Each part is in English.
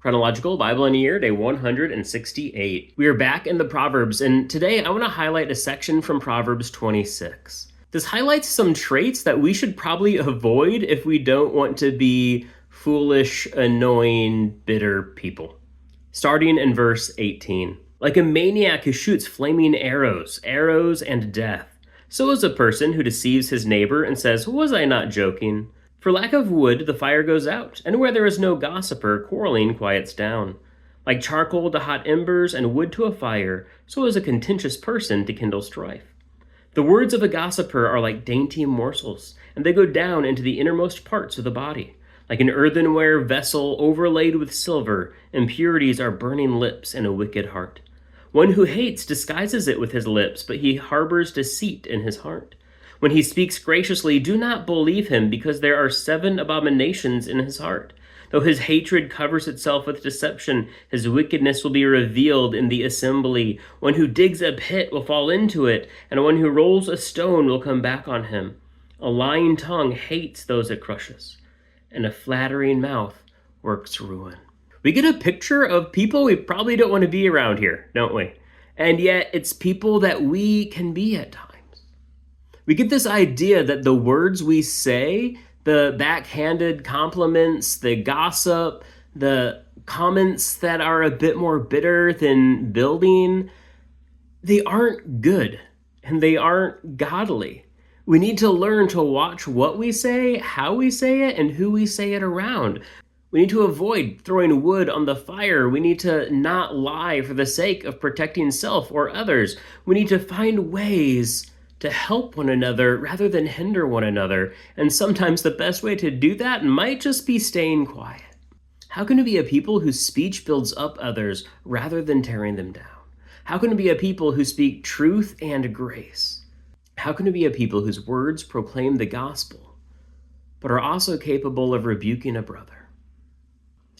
Chronological Bible in a Year, day 168. We are back in the Proverbs, and today I want to highlight a section from Proverbs 26. This highlights some traits that we should probably avoid if we don't want to be foolish, annoying, bitter people. Starting in verse 18. Like a maniac who shoots flaming arrows and death, so is a person who deceives his neighbor and says, "Was I not joking?" For lack of wood, the fire goes out, and where there is no gossiper, quarreling quiets down. Like charcoal to hot embers and wood to a fire, so is a contentious person to kindle strife. The words of a gossiper are like dainty morsels, and they go down into the innermost parts of the body. Like an earthenware vessel overlaid with silver, impurities are burning lips and a wicked heart. One who hates disguises it with his lips, but he harbors deceit in his heart. When he speaks graciously, do not believe him, because there are 7 abominations in his heart. Though his hatred covers itself with deception, his wickedness will be revealed in the assembly. One who digs a pit will fall into it, and one who rolls a stone will come back on him. A lying tongue hates those it crushes, and a flattering mouth works ruin. We get a picture of people we probably don't want to be around here, don't we? And yet it's people that we can be at times. We get this idea that the words we say, the backhanded compliments, the gossip, the comments that are a bit more bitter than building, they aren't good and they aren't godly. We need to learn to watch what we say, how we say it, and who we say it around. We need to avoid throwing wood on the fire. We need to not lie for the sake of protecting self or others. We need to find ways to help one another rather than hinder one another. And sometimes the best way to do that might just be staying quiet. How can we be a people whose speech builds up others rather than tearing them down? How can we be a people who speak truth and grace? How can we be a people whose words proclaim the gospel, but are also capable of rebuking a brother?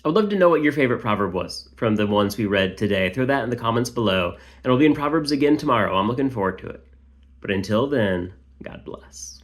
I would love to know what your favorite proverb was from the ones we read today. Throw that in the comments below, and we'll be in Proverbs again tomorrow. I'm looking forward to it. But until then, God bless.